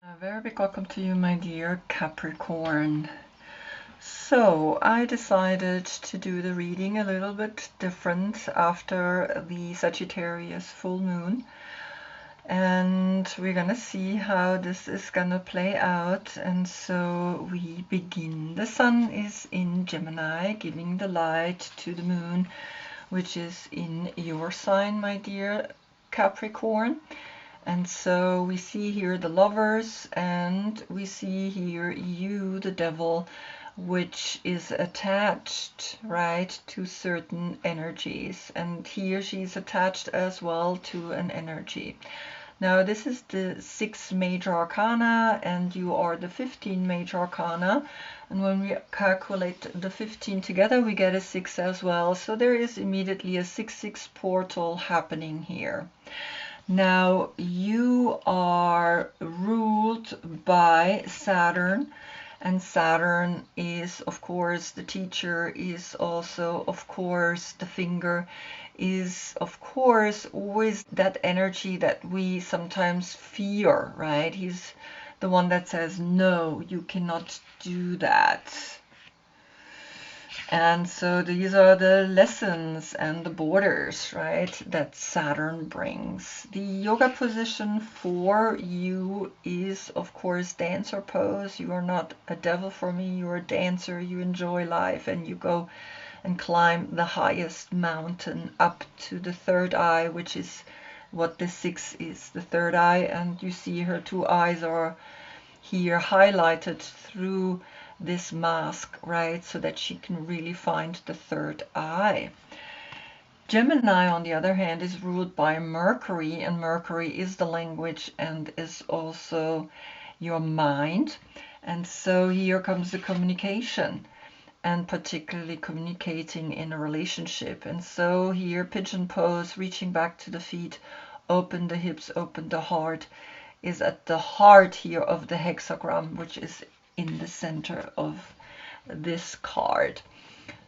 A very big welcome to you, my dear Capricorn. So, I decided to do the reading a little bit different after the Sagittarius full moon. And we're gonna see how this is gonna play out. And so we begin. The sun is in Gemini, giving the light to the moon, which is in your sign, my dear Capricorn. And so we see here the lovers, and we see here you, the devil, which is attached, right, to certain energies. And here she's attached as well to an energy. Now this is the 6 major arcana, and you are the 15 major arcana. And when we calculate the 15 together, we get a 6 as well. So there is immediately a 6-6 portal happening here. Now, you are ruled by Saturn, and Saturn is, of course, the teacher, is also, of course, the finger, is, of course, always that energy that we sometimes fear, right? He's the one that says, no, you cannot do that. And so these are the lessons and the borders, right, that Saturn brings. The yoga position for you is, of course, dancer pose. You are not a devil for me. You're a dancer. You enjoy life, and you go and climb the highest mountain up to the third eye, which is what the 6 is, the third eye. And you see her 2 eyes are here highlighted through this mask, right, so that she can really find the third eye. Gemini, on the other hand, is ruled by Mercury, and Mercury is the language and is also your mind. And so here comes the communication, and particularly communicating in a relationship. And so here, pigeon pose, reaching back to the feet, open the hips, open the heart, is at the heart here of the hexagram, which is in the center of this card.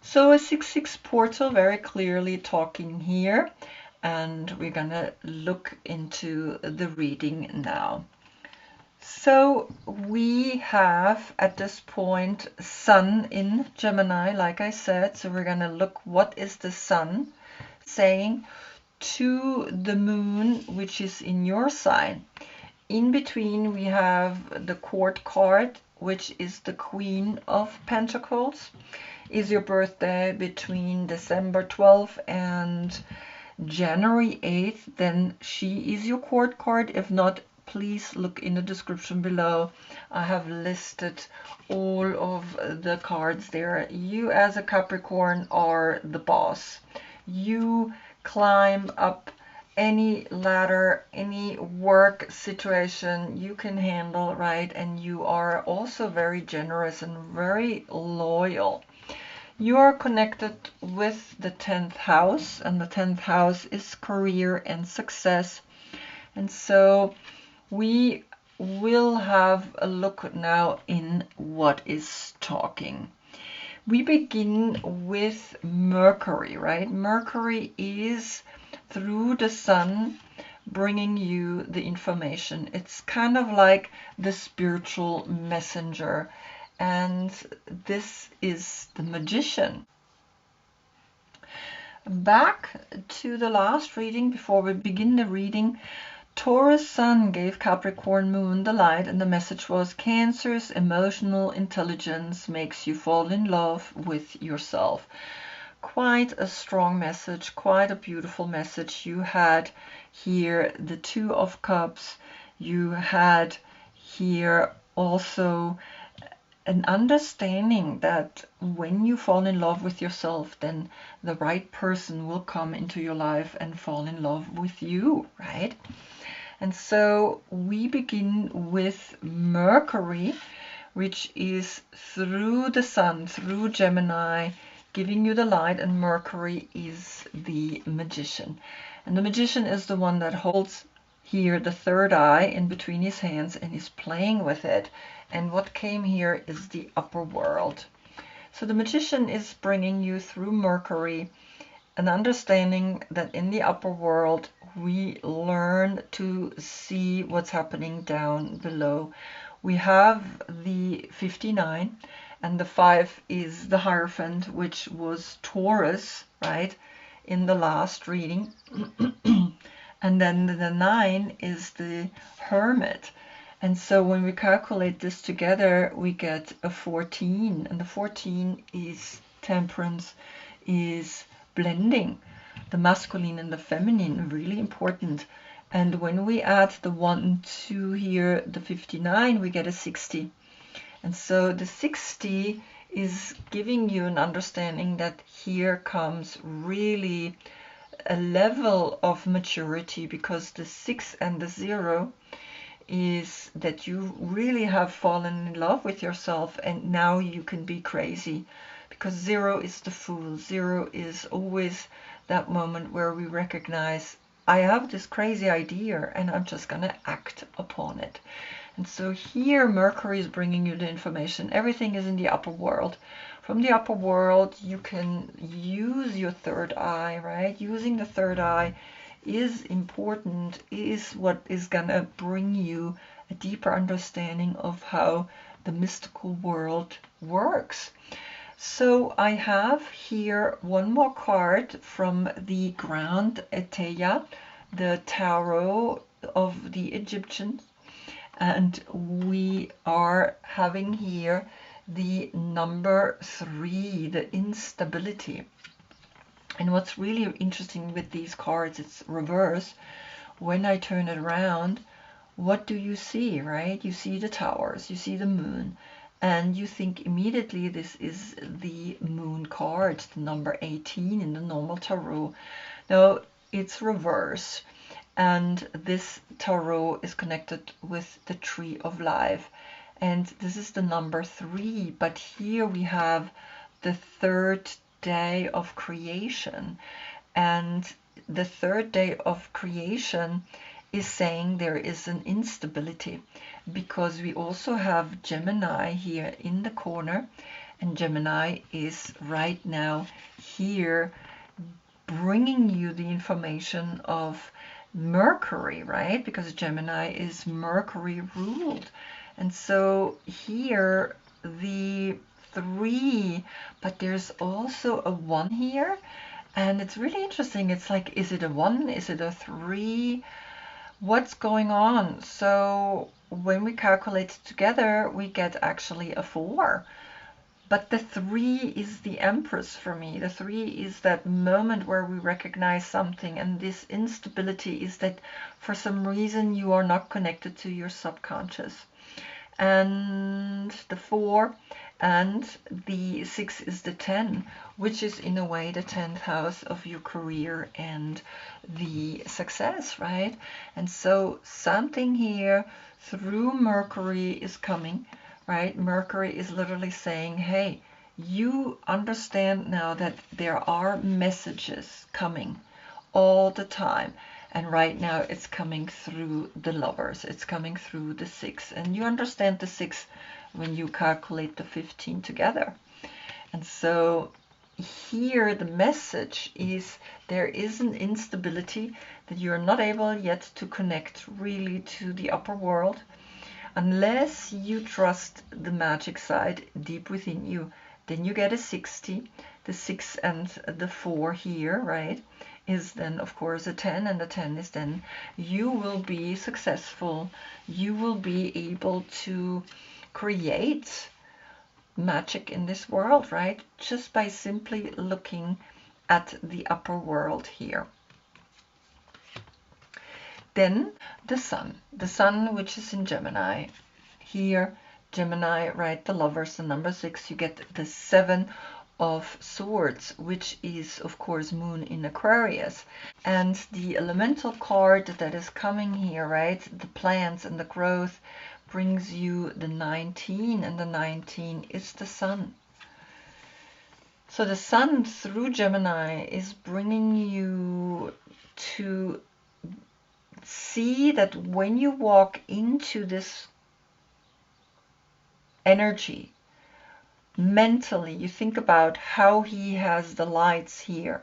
So a 6-6 portal, very clearly talking here, and we're gonna look into the reading now. So we have at this point Sun in Gemini, like I said. So we're gonna look, what is the Sun saying to the moon, which is in your sign. In between we have the Court card, which is the Queen of Pentacles. Is your birthday between December 12th and January 8th, then she is your Court card. If not, please look in the description below. I have listed all of the cards there. You as a Capricorn are the boss. You climb up any ladder, any work situation you can handle, right? And you are also very generous and very loyal. You are connected with the 10th house, and the 10th house is career and success. And so we will have a look now in what is talking. We begin with Mercury, right? Mercury is through the Sun bringing you the information. It's kind of like the spiritual messenger, and this is the Magician. Back to the last reading, before we begin the reading, Taurus Sun gave Capricorn Moon the light, and the message was, Cancer's emotional intelligence makes you fall in love with yourself. Quite a strong message, quite a beautiful message. You had here the 2 of Cups. You had here also an understanding that when you fall in love with yourself, then the right person will come into your life and fall in love with you, right? And so we begin with Mercury, which is through the Sun, through Gemini, giving you the light, and Mercury is the Magician. And the Magician is the one that holds here the third eye in between his hands and is playing with it. And what came here is the upper world. So the Magician is bringing you through Mercury an understanding that in the upper world, we learn to see what's happening down below. We have the 59, and the 5 is the Hierophant, which was Taurus, right, in the last reading. And then the 9 is the Hermit. And so when we calculate this together, we get a 14. And the 14 is Temperance, is blending the masculine and the feminine, really important. And when we add the 1, 2 here, the 59, we get a 60. And so the 60 is giving you an understanding that here comes really a level of maturity, because the 6 and the 0 is that you really have fallen in love with yourself, and now you can be crazy, because 0 is the Fool. 0 is always that moment where we recognize, I have this crazy idea and I'm just going to act upon it. And so here Mercury is bringing you the information. Everything is in the upper world. From the upper world, you can use your third eye, right? Using the third eye is important, is what is going to bring you a deeper understanding of how the mystical world works. So I have here one more card from the Grand Eteia, the tarot of the Egyptians. And we are having here the number 3, the instability. And what's really interesting with these cards, it's reverse. When I turn it around, what do you see, right? You see the towers, you see the moon, and you think immediately this is the moon card, the number 18 in the normal tarot. Now, it's reverse. And this tarot is connected with the tree of life. And this is the number 3. But here we have the third day of creation. And the third day of creation is saying there is an instability, because we also have Gemini here in the corner. And Gemini is right now here bringing you the information of Mercury, right? Because Gemini is Mercury ruled. And so here the 3, but there's also a 1 here. And it's really interesting. It's like, is it a 1? Is it a 3? What's going on? So when we calculate it together, we get actually a 4. But the 3 is the Empress for me. The 3 is that moment where we recognize something, and this instability is that for some reason you are not connected to your subconscious. And the 4 and the 6 is the 10, which is in a way the 10th house of your career and the success, right? And so something here through Mercury is coming. Right? Mercury is literally saying, hey, you understand now that there are messages coming all the time. And right now it's coming through the Lovers. It's coming through the 6. And you understand the 6 when you calculate the 15 together. And so here the message is there is an instability, that you're not able yet to connect really to the upper world, unless you trust the magic side deep within you. Then you get a 60. The 6 and the 4 here, right, is then of course a 10, and the 10 is then you will be successful. You will be able to create magic in this world, right, just by simply looking at the upper world here. Then the sun which is in Gemini. Here, Gemini, right, the Lovers, the number 6, you get the 7 of Swords, which is, of course, Moon in Aquarius. And the elemental card that is coming here, right, the plants and the growth, brings you the 19, and the 19 is the Sun. So the Sun through Gemini is bringing you to see that when you walk into this energy, mentally, you think about how he has the lights here.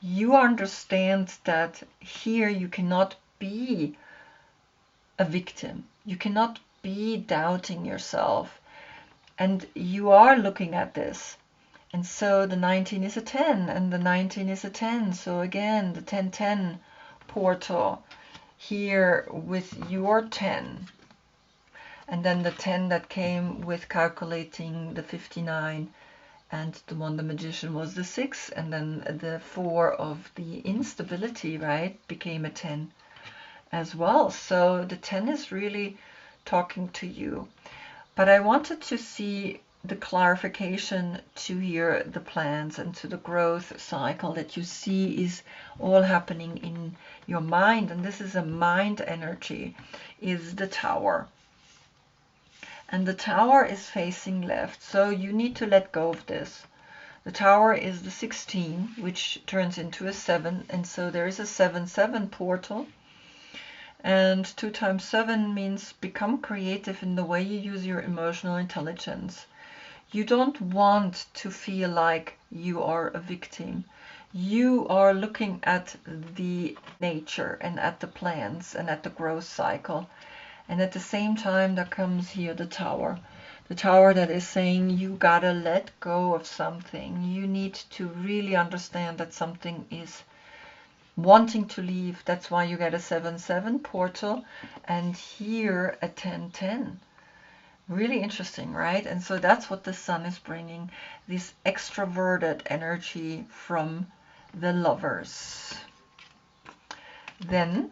you understand that here you cannot be a victim. You cannot be doubting yourself. And you are looking at this. And so the 19 is a 10, and the 19 is a 10. So again, the 10-10 portal here with your 10. And then the 10 that came with calculating the 59. And the one, the magician, was the 6. And then the 4 of the instability, right, became a 10 as well. So the 10 is really talking to you. But I wanted to see the clarification to here, the plans and to the growth cycle that you see is all happening in your mind. And this is a mind energy, is the Tower. And the Tower is facing left. So you need to let go of this. The Tower is the 16, which turns into a 7. And so there is a 7-7 portal. And 2 times 7 means become creative in the way you use your emotional intelligence. You don't want to feel like you are a victim. You are looking at the nature and at the plans and at the growth cycle. And at the same time, there comes here the Tower. The Tower that is saying you gotta let go of something. You need to really understand that something is wanting to leave. That's why you get a 7-7 portal and here a 10-10. Really interesting, right? And so that's what the Sun is bringing, this extroverted energy from the Lovers. Then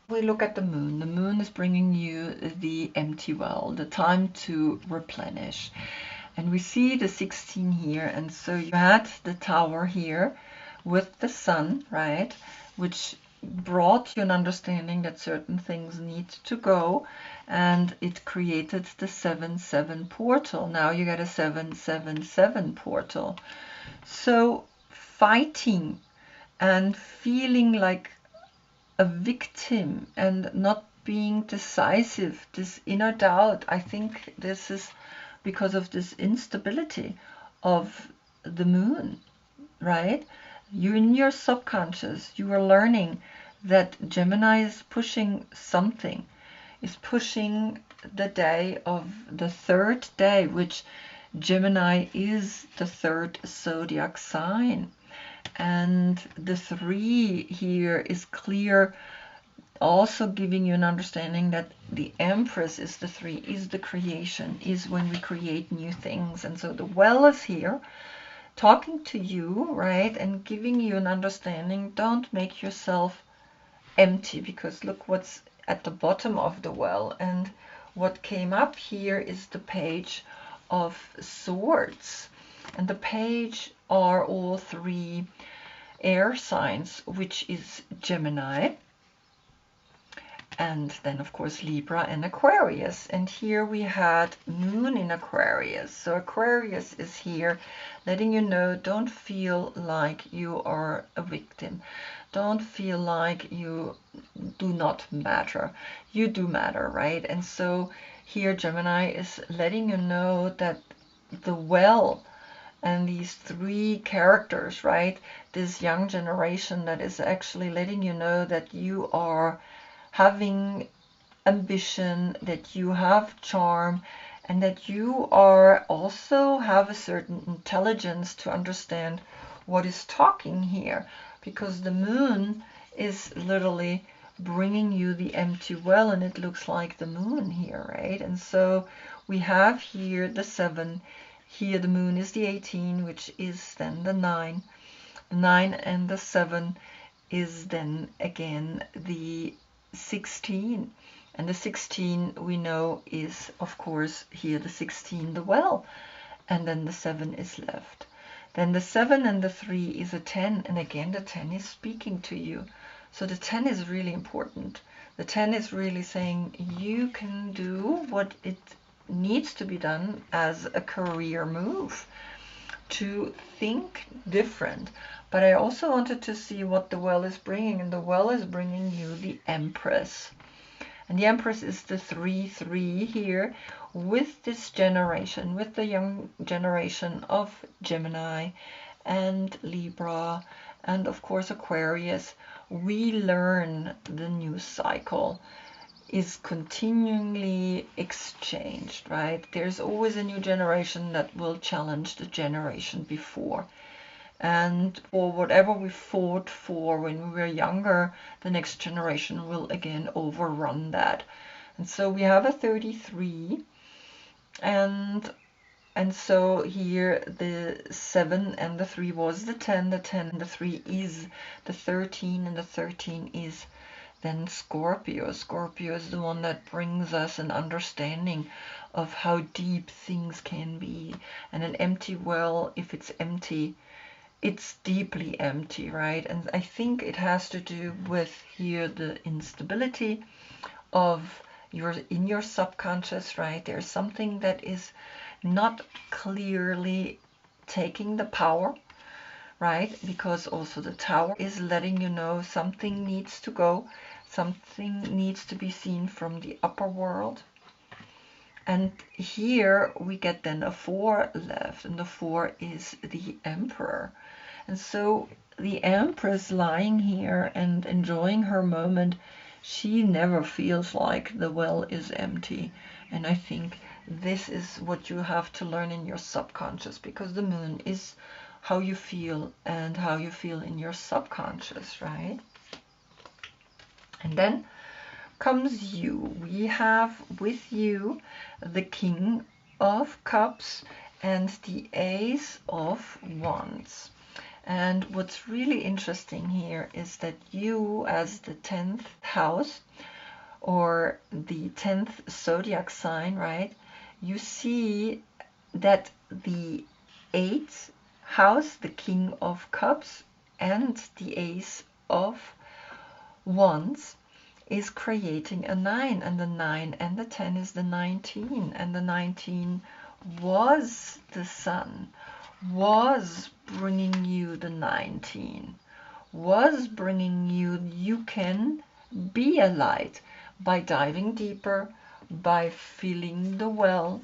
we look at the Moon. The Moon is bringing you the empty well, the time to replenish. And we see the 16 here. And so you had the Tower here with the Sun, right, which brought you an understanding that certain things need to go, and it created the 7-7 portal. Now you get a 7-7-7 portal. So fighting and feeling like a victim and not being decisive, this inner doubt, I think this is because of this instability of the Moon, right? You in your subconscious, you are learning that Gemini is pushing something, is pushing the day of the 3rd day, which Gemini is the 3rd zodiac sign. And the 3 here is clear, also giving you an understanding that the Empress is the 3, is the creation, is when we create new things. And so the well is here, talking to you, right, and giving you an understanding. Don't make yourself empty, because look what's at the bottom of the well. And what came up here is the Page of Swords. And the page are all 3 air signs, which is Gemini, and then of course Libra and Aquarius. And here we had Moon in Aquarius. So Aquarius is here letting you know, don't feel like you are a victim. Don't feel like you do not matter. You do matter, right? And so here Gemini is letting you know that the well and these 3 characters, right? This young generation that is actually letting you know that you are having ambition, that you have charm, and that you are also have a certain intelligence to understand what is talking here, because the Moon is literally bringing you the empty well, and it looks like the Moon here, right? And so we have here the 7, here the Moon is the 18, which is then the 9. The 9 and the 7 is then again the 16, and the 16 we know is of course here the 16, the well, and then the 7 is left. Then the 7 and the 3 is a 10, and again the 10 is speaking to you. So the 10 is really important. The 10 is really saying you can do what it needs to be done as a career move, to think different. But I also wanted to see what the well is bringing, and the well is bringing you the Empress. And the Empress is the 3-3 here with this generation, with the young generation of Gemini and Libra, and of course Aquarius, we learn the new cycle is continually exchanged, right? There's always a new generation that will challenge the generation before. And for whatever we fought for when we were younger, the next generation will again overrun that. And so we have a 33, and so here the 7 and the 3 was the 10 and the 3 is the 13, and the 13 is then Scorpio. Scorpio is the one that brings us an understanding of how deep things can be. And an empty well, if it's empty, it's deeply empty, right? And I think it has to do with here the instability of in your subconscious, right? There's something that is not clearly taking the power, right? Because also the Tower is letting you know something needs to go, something needs to be seen from the upper world. And here we get then a 4 left, and the 4 is the Emperor. And so the Empress lying here and enjoying her moment, she never feels like the well is empty. And I think this is what you have to learn in your subconscious, because the moon is how you feel and how you feel in your subconscious, right? And then comes you. We have with you the King of Cups and the Ace of Wands. And what's really interesting here is that you, as the 10th house or the 10th zodiac sign, right, you see that the 8th house, the King of Cups and the Ace of Wands, is creating a 9, and the 9 and the 10 is the 19, and the 19 was the Sun, was bringing you the 19, was bringing you can be a light by diving deeper, by feeling the well,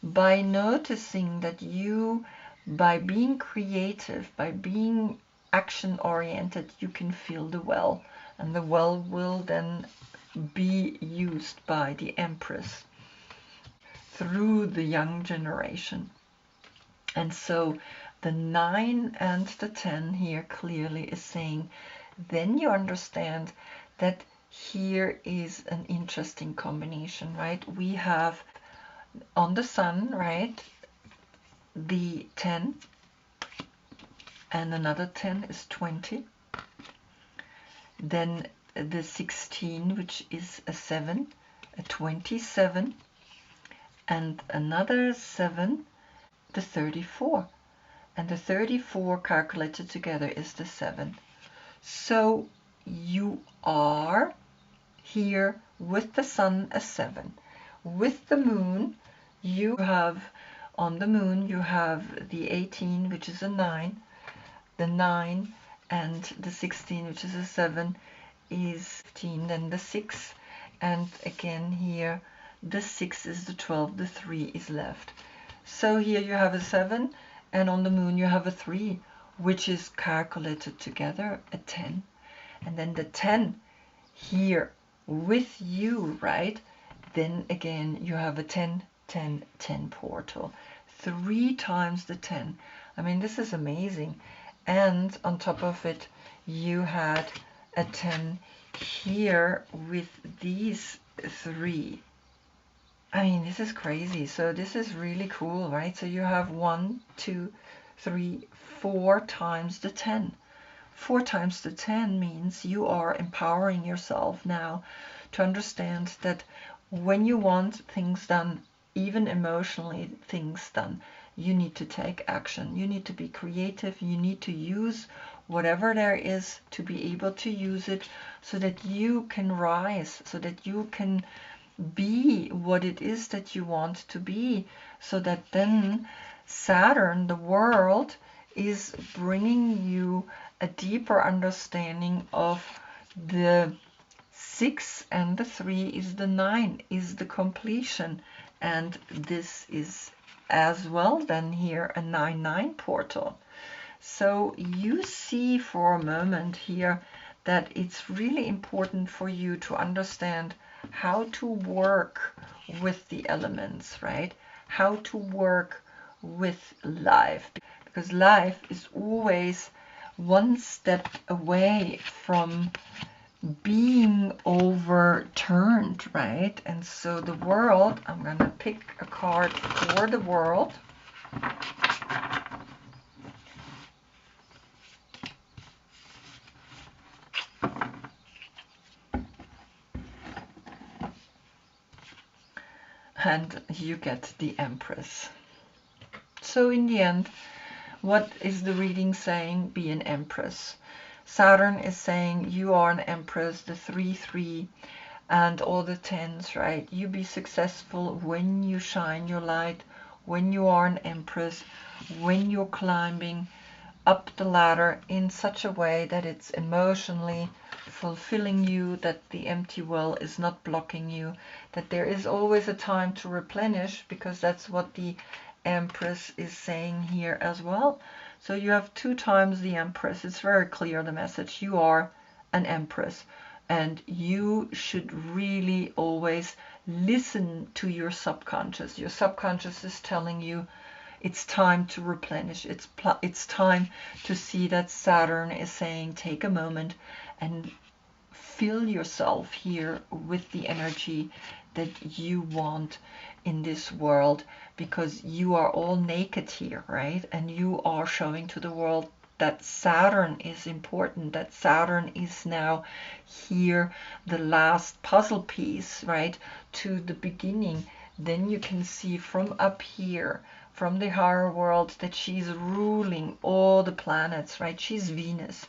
by noticing that you, by being creative, by being action oriented, you can feel the well, and the well will then be used by the Empress through the young generation. And so the 9 and the 10 here clearly is saying, then you understand that here is an interesting combination, right? We have on the Sun, right, the 10, and another 10 is 20. Then the 16, which is a 7, a 27, and another 7, the 34. And the 34 calculated together is the 7. So you are here with the Sun a 7. With the Moon, you have, on the Moon, you have the 18, which is a 9. The 9 and the 16, which is a 7, is 15. Then the 6, and again here, the 6 is the 12, the 3 is left. So here you have a 7, and on the Moon you have a 3, which is calculated together a 10. And then the 10 here with you, right? Then again you have a 10, 10, 10 portal. 3 times the 10. I mean, this is amazing. And on top of it, you had a 10 here with these 3. I mean, this is crazy. So this is really cool, right? So you have 1, 2, 3, 4 times the 10. 4 times the 10 means you are empowering yourself now to understand that when you want things done, even emotionally things done, you need to take action. You need to be creative. You need to use whatever there is to be able to use it so that you can rise, so that you can be what it is that you want to be, so that then Saturn, the world, is bringing you a deeper understanding of the 6 and the 3 is the 9, is the completion. And this is as well then here a 9-9 portal. So you see for a moment here that it's really important for you to understand how to work with the elements, right? How to work with life, because life is always one step away from being overturned, right? And so the world, I'm gonna pick a card for the world. And you get the Empress. So in the end, what is the reading saying? Be an Empress. Saturn is saying you are an Empress, the 3-3 and all the 10s, right? You be successful when you shine your light, when you are an Empress, when you're climbing up the ladder in such a way that it's emotionally fulfilling you, that the empty well is not blocking you, that there is always a time to replenish, because that's what the Empress is saying here as well. So you have 2 times the Empress. It's very clear, the message. You are an Empress, and you should really always listen to your subconscious. Your subconscious is telling you it's time to replenish. It's time to see that Saturn is saying take a moment and fill yourself here with the energy that you want in this world, because you are all naked here, right? And you are showing to the world that Saturn is important, that Saturn is now here, the last puzzle piece, right, to the beginning. Then you can see from up here, from the higher world, that she's ruling all the planets, right? She's Venus.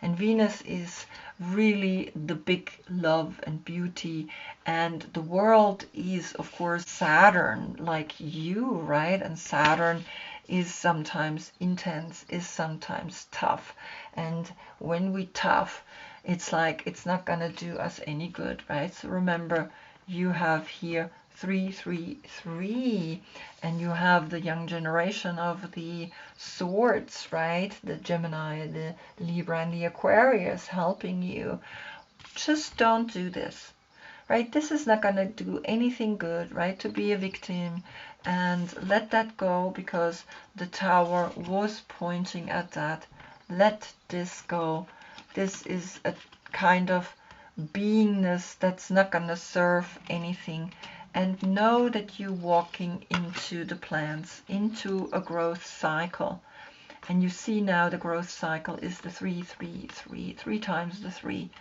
And Venus is really the big love and beauty. And the world is, of course, Saturn, like you, right? And Saturn is sometimes intense, is sometimes tough. And when we tough, it's like it's not gonna do us any good, right? So remember, you have here 3-3-3, and you have the young generation of the swords, right? The Gemini, the Libra, and the Aquarius helping you. Just don't do this, right? This is not going to do anything good, right? To be a victim, and let that go, because the Tower was pointing at that. Let this go. This is a kind of beingness that's not going to serve anything. And know that you're walking into the plants, into a growth cycle. And you see now the growth cycle is the 3-3-3, 3 times the 3.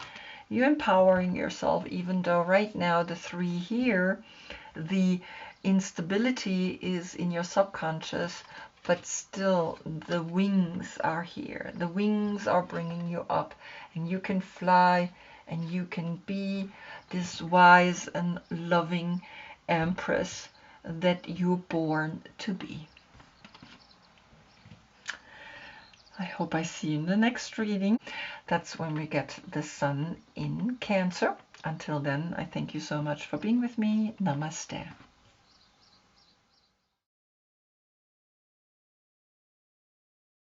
You're empowering yourself, even though right now the 3 here, the instability is in your subconscious, but still the wings are here. The wings are bringing you up, and you can fly, and you can be this wise and loving Empress that you're born to be. I hope I see you in the next reading. That's when we get the Sun in Cancer. Until then, I thank you so much for being with me. Namaste.